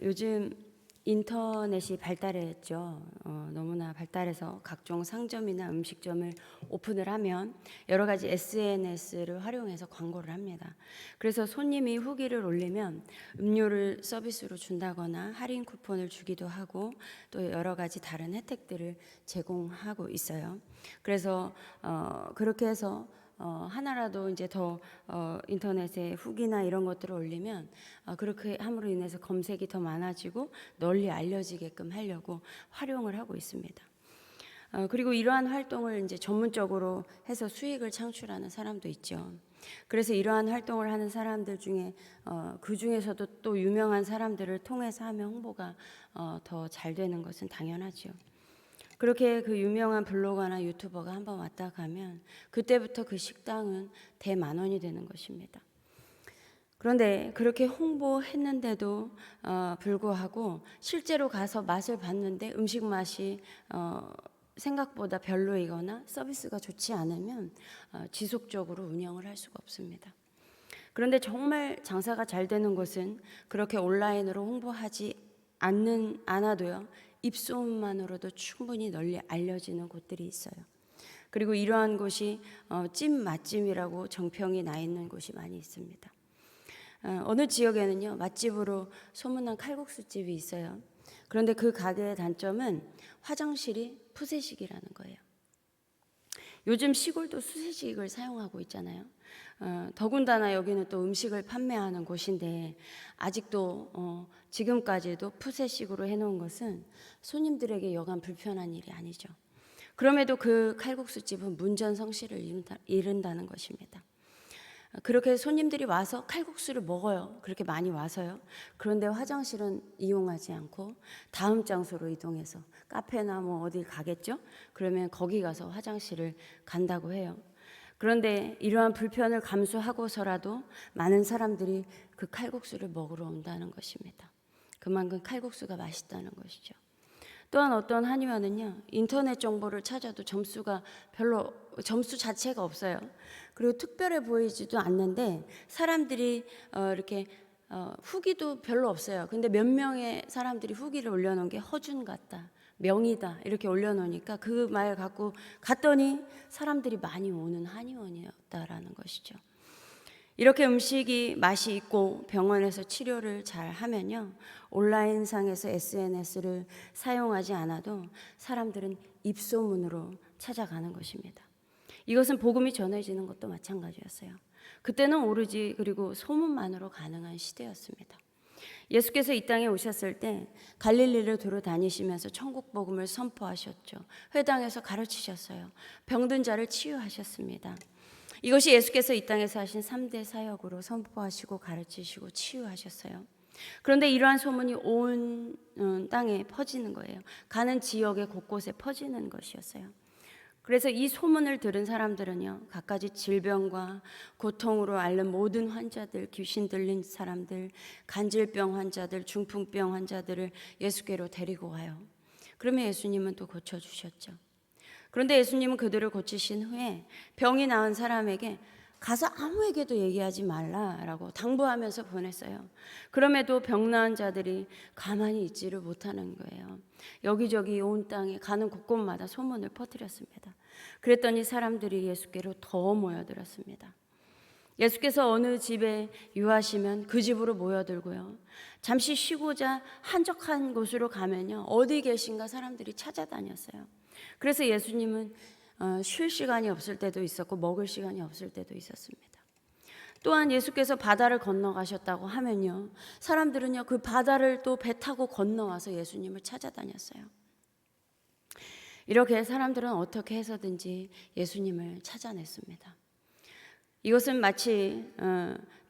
요즘 인터넷이 발달했죠. 너무나 발달해서 각종 상점이나 음식점을 오픈을 하면 여러 가지 SNS를 활용해서 광고를 합니다. 그래서 손님이 후기를 올리면 음료를 서비스로 준다거나 할인 쿠폰을 주기도 하고 또 여러 가지 다른 혜택들을 제공하고 있어요. 그래서 그렇게 해서 하나라도 이제 더 인터넷에 후기나 이런 것들을 올리면 그렇게 함으로 인해서 검색이 더 많아지고 널리 알려지게끔 하려고 활용을 하고 있습니다. 그리고 이러한 활동을 이제 전문적으로 해서 수익을 창출하는 사람도 있죠. 그래서 이러한 활동을 하는 사람들 중에 그 중에서도 또 유명한 사람들을 통해서 하면 홍보가 더 잘 되는 것은 당연하죠. 그렇게 그 유명한 블로거나 유튜버가 한번 왔다 가면 그때부터 그 식당은 대만원이 되는 것입니다. 그런데 그렇게 홍보했는데도 불구하고 실제로 가서 맛을 봤는데 음식 맛이 생각보다 별로이거나 서비스가 좋지 않으면 지속적으로 운영을 할 수가 없습니다. 그런데 정말 장사가 잘 되는 곳은 그렇게 온라인으로 홍보하지 않아도요, 입소문만으로도 충분히 널리 알려지는 곳들이 있어요. 그리고 이러한 곳이 찐 맛집이라고 정평이 나 있는 곳이 많이 있습니다. 어느 지역에는요, 맛집으로 소문난 칼국수집이 있어요. 그런데 그 가게의 단점은 화장실이 푸세식이라는 거예요. 요즘 시골도 수세식을 사용하고 있잖아요. 더군다나 여기는 또 음식을 판매하는 곳인데 아직도 지금까지도 푸세식으로 해놓은 것은 손님들에게 여간 불편한 일이 아니죠. 그럼에도 그 칼국수집은 문전성시를 이룬다는 것입니다. 그렇게 손님들이 와서 칼국수를 먹어요. 그렇게 많이 와서요. 그런데 화장실은 이용하지 않고 다음 장소로 이동해서 카페나 뭐 어디 가겠죠? 그러면 거기 가서 화장실을 간다고 해요. 그런데 이러한 불편을 감수하고서라도 많은 사람들이 그 칼국수를 먹으러 온다는 것입니다. 그만큼 칼국수가 맛있다는 것이죠. 또한 어떤 한의원은요, 인터넷 정보를 찾아도 점수 자체가 없어요. 그리고 특별해 보이지도 않는데 사람들이 이렇게 후기도 별로 없어요. 근데 몇 명의 사람들이 후기를 올려놓은 게 허준 같다, 명이다 이렇게 올려놓으니까 그 말 갖고 갔더니 사람들이 많이 오는 한의원이었다라는 것이죠. 이렇게 음식이 맛이 있고 병원에서 치료를 잘 하면요, 온라인상에서 SNS를 사용하지 않아도 사람들은 입소문으로 찾아가는 것입니다. 이것은 복음이 전해지는 것도 마찬가지였어요. 그때는 오로지 그리고 소문만으로 가능한 시대였습니다. 예수께서 이 땅에 오셨을 때 갈릴리를 두루 다니시면서 천국 복음을 선포하셨죠. 회당에서 가르치셨어요. 병든 자를 치유하셨습니다. 이것이 예수께서 이 땅에서 하신 3대 사역으로 선포하시고 가르치시고 치유하셨어요. 그런데 이러한 소문이 온 땅에 퍼지는 거예요. 가는 지역의 곳곳에 퍼지는 것이었어요. 그래서 이 소문을 들은 사람들은요, 갖가지 질병과 고통으로 앓는 모든 환자들, 귀신 들린 사람들, 간질병 환자들, 중풍병 환자들을 예수께로 데리고 와요. 그러면 예수님은 또 고쳐주셨죠. 그런데 예수님은 그들을 고치신 후에 병이 나은 사람에게 가서 아무에게도 얘기하지 말라라고 당부하면서 보냈어요. 그럼에도 병 나은 자들이 가만히 있지를 못하는 거예요. 여기저기 온 땅에 가는 곳곳마다 소문을 퍼뜨렸습니다. 그랬더니 사람들이 예수께로 더 모여들었습니다. 예수께서 어느 집에 유하시면 그 집으로 모여들고요, 잠시 쉬고자 한적한 곳으로 가면요, 어디 계신가 사람들이 찾아다녔어요. 그래서 예수님은 쉴 시간이 없을 때도 있었고 먹을 시간이 없을 때도 있었습니다. 또한 예수께서 바다를 건너가셨다고 하면요, 사람들은요 그 바다를 또 배 타고 건너와서 예수님을 찾아다녔어요. 이렇게 사람들은 어떻게 해서든지 예수님을 찾아냈습니다. 이것은 마치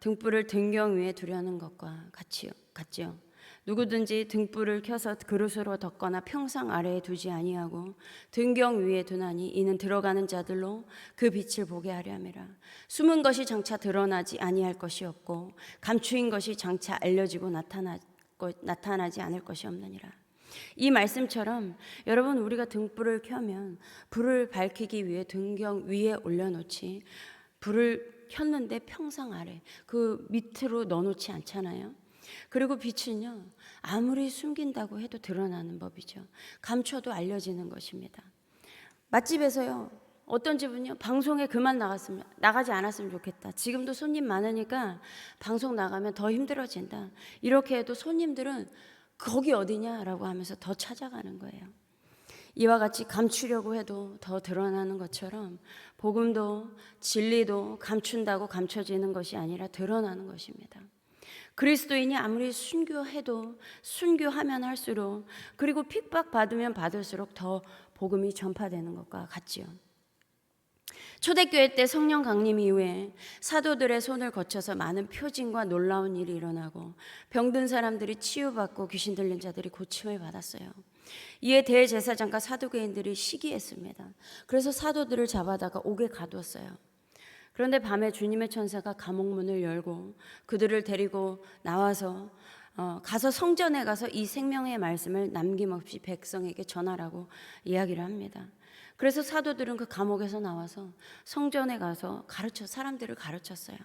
등불을 등경 위에 두려는 것과 같지요. 누구든지 등불을 켜서 그릇으로 덮거나 평상 아래에 두지 아니하고 등경 위에 두나니 이는 들어가는 자들로 그 빛을 보게 하려 함이라. 숨은 것이 장차 드러나지 아니할 것이 없고 감추인 것이 장차 알려지고 나타나지 않을 것이 없느니라. 이 말씀처럼 여러분, 우리가 등불을 켜면 불을 밝히기 위해 등경 위에 올려놓지 불을 켰는데 평상 아래 그 밑으로 넣어놓지 않잖아요. 그리고 빛은요, 아무리 숨긴다고 해도 드러나는 법이죠. 감춰도 알려지는 것입니다. 맛집에서요, 어떤 집은요, 방송에 그만 나가지 않았으면 좋겠다. 지금도 손님 많으니까 방송 나가면 더 힘들어진다. 이렇게 해도 손님들은 거기 어디냐라고 하면서 더 찾아가는 거예요. 이와 같이 감추려고 해도 더 드러나는 것처럼 복음도 진리도 감춘다고 감춰지는 것이 아니라 드러나는 것입니다. 그리스도인이 아무리 순교해도 순교하면 할수록, 그리고 핍박받으면 받을수록 더 복음이 전파되는 것과 같지요. 초대교회 때 성령 강림 이후에 사도들의 손을 거쳐서 많은 표징과 놀라운 일이 일어나고 병든 사람들이 치유받고 귀신 들린 자들이 고침을 받았어요. 이에 대제사장과 사두개인들이 시기했습니다. 그래서 사도들을 잡아다가 옥에 가두었어요. 그런데 밤에 주님의 천사가 감옥 문을 열고 그들을 데리고 나와서 가서 성전에 가서 이 생명의 말씀을 남김없이 백성에게 전하라고 이야기를 합니다. 그래서 사도들은 그 감옥에서 나와서 성전에 가서 사람들을 가르쳤어요.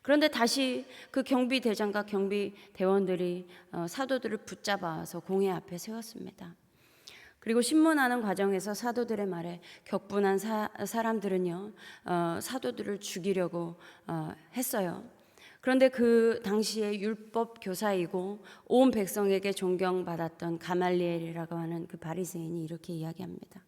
그런데 다시 그 경비대장과 경비대원들이 사도들을 붙잡아서 공회 앞에 세웠습니다. 그리고 신문하는 과정에서 사도들의 말에 격분한 사람들은요, 사도들을 죽이려고 했어요. 그런데 그 당시에 율법 교사이고 온 백성에게 존경받았던 가말리엘이라고 하는 그 바리새인이 이렇게 이야기합니다.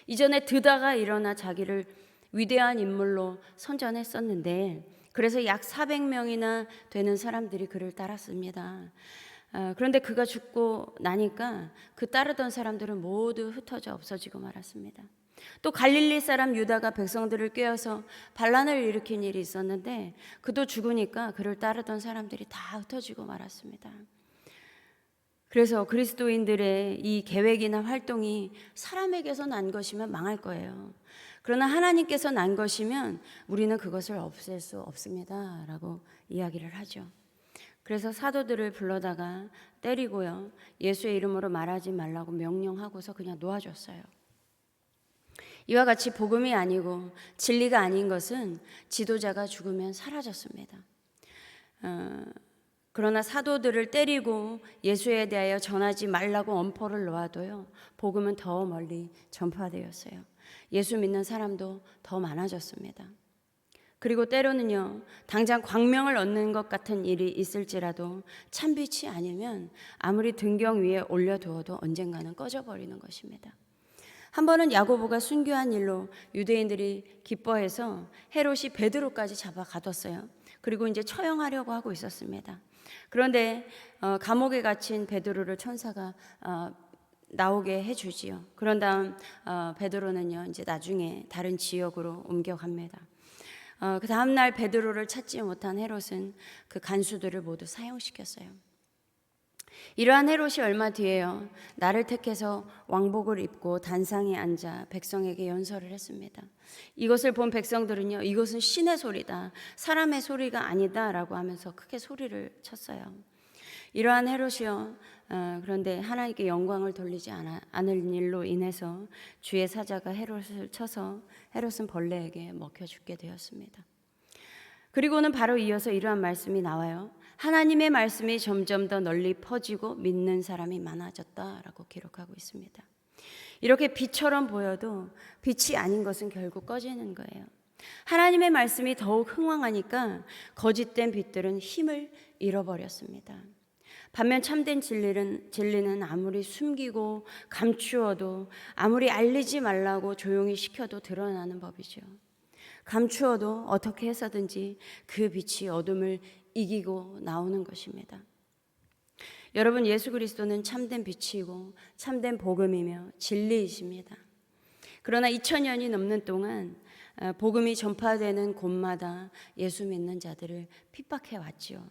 이전에 드다가 일어나 자기를 위대한 인물로 선전했었는데, 그래서 약 400명이나 되는 사람들이 그를 따랐습니다. 그런데 그가 죽고 나니까 그 따르던 사람들은 모두 흩어져 없어지고 말았습니다. 또 갈릴리 사람 유다가 백성들을 꾀어서 반란을 일으킨 일이 있었는데, 그도 죽으니까 그를 따르던 사람들이 다 흩어지고 말았습니다. 그래서 그리스도인들의 이 계획이나 활동이 사람에게서 난 것이면 망할 거예요. 그러나 하나님께서 난 것이면 우리는 그것을 없앨 수 없습니다 라고 이야기를 하죠. 그래서 사도들을 불러다가 때리고요, 예수의 이름으로 말하지 말라고 명령하고서 그냥 놓아줬어요. 이와 같이 복음이 아니고 진리가 아닌 것은 지도자가 죽으면 사라졌습니다. 그러나 사도들을 때리고 예수에 대하여 전하지 말라고 엄포를 놓아도요, 복음은 더 멀리 전파되었어요. 예수 믿는 사람도 더 많아졌습니다. 그리고 때로는요, 당장 광명을 얻는 것 같은 일이 있을지라도 참빛이 아니면 아무리 등경 위에 올려두어도 언젠가는 꺼져버리는 것입니다. 한 번은 야고보가 순교한 일로 유대인들이 기뻐해서 헤롯이 베드로까지 잡아 가뒀어요. 그리고 이제 처형하려고 하고 있었습니다. 그런데 감옥에 gathin 베드로를 천사가 나오게 해주지요. 그런 다음 베드로는요, 이제 나중에 다른 지역으로 옮겨갑니다. 그 다음 날 베드로를 찾지 못한 헤롯은 그 간수들을 모두 사형시켰어요. 이러한 헤롯이 얼마 뒤에요, 나를 택해서 왕복을 입고 단상에 앉아 백성에게 연설을 했습니다. 이것을 본 백성들은요, 이것은 신의 소리다, 사람의 소리가 아니다 라고 하면서 크게 소리를 쳤어요. 이러한 헤롯이요, 그런데 하나님께 영광을 돌리지 않을 일로 인해서 주의 사자가 헤롯을 쳐서 헤롯은 벌레에게 먹혀 죽게 되었습니다. 그리고는 바로 이어서 이러한 말씀이 나와요. 하나님의 말씀이 점점 더 널리 퍼지고 믿는 사람이 많아졌다라고 기록하고 있습니다. 이렇게 빛처럼 보여도 빛이 아닌 것은 결국 꺼지는 거예요. 하나님의 말씀이 더욱 흥왕하니까 거짓된 빛들은 힘을 잃어버렸습니다. 반면 참된 진리는 아무리 숨기고 감추어도, 아무리 알리지 말라고 조용히 시켜도 드러나는 법이죠. 감추어도 어떻게 해서든지 그 빛이 어둠을 이기고 나오는 것입니다. 여러분, 예수 그리스도는 참된 빛이고 참된 복음이며 진리이십니다. 그러나 2000년이 넘는 동안 복음이 전파되는 곳마다 예수 믿는 자들을 핍박해 왔지요.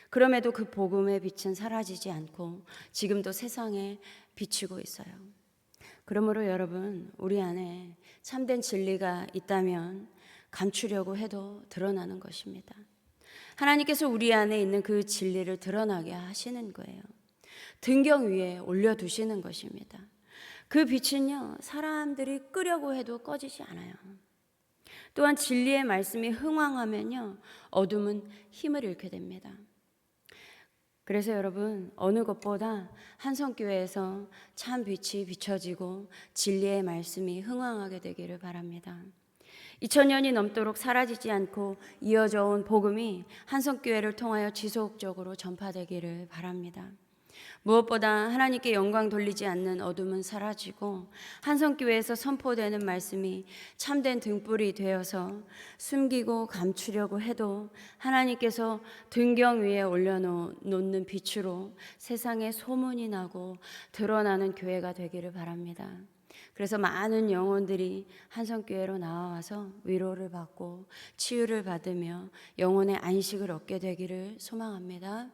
그럼에도 그 복음의 빛은 사라지지 않고 지금도 세상에 비치고 있어요. 그러므로 여러분, 우리 안에 참된 진리가 있다면 감추려고 해도 드러나는 것입니다. 하나님께서 우리 안에 있는 그 진리를 드러나게 하시는 거예요. 등경 위에 올려두시는 것입니다. 그 빛은요, 사람들이 끄려고 해도 꺼지지 않아요. 또한 진리의 말씀이 흥왕하면요, 어둠은 힘을 잃게 됩니다. 그래서 여러분, 어느 것보다 한성교회에서 참 빛이 비춰지고 진리의 말씀이 흥왕하게 되기를 바랍니다. 2000년이 넘도록 사라지지 않고 이어져 온 복음이 한성교회를 통하여 지속적으로 전파되기를 바랍니다. 무엇보다 하나님께 영광 돌리지 않는 어둠은 사라지고 한성교회에서 선포되는 말씀이 참된 등불이 되어서 숨기고 감추려고 해도 하나님께서 등경 위에 올려놓는 빛으로 세상에 소문이 나고 드러나는 교회가 되기를 바랍니다. 그래서 많은 영혼들이 한성교회로 나와서 위로를 받고 치유를 받으며 영혼의 안식을 얻게 되기를 소망합니다.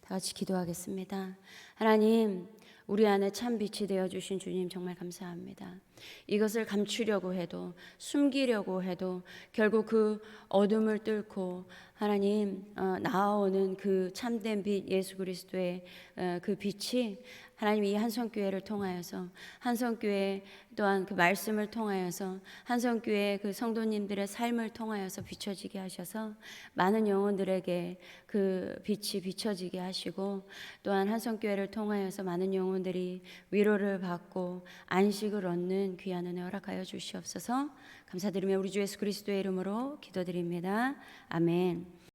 다 같이 기도하겠습니다. 하나님, 우리 안에 참 빛이 되어주신 주님 정말 감사합니다. 이것을 감추려고 해도 숨기려고 해도 결국 그 어둠을 뚫고 하나님 나아오는 그 참된 빛 예수 그리스도의 그 빛이 하나님 이 한성교회를 통하여서 한성교회 또한 그 말씀을 통하여서 한성교회 그 성도님들의 삶을 통하여서 비춰지게 하셔서 많은 영혼들에게 그 빛이 비춰지게 하시고 또한 한성교회를 통하여서 많은 영혼들이 위로를 받고 안식을 얻는 귀한 은혜 허락하여 주시옵소서. 감사드리며 우리 주 예수 그리스도의 이름으로 기도드립니다. 아멘.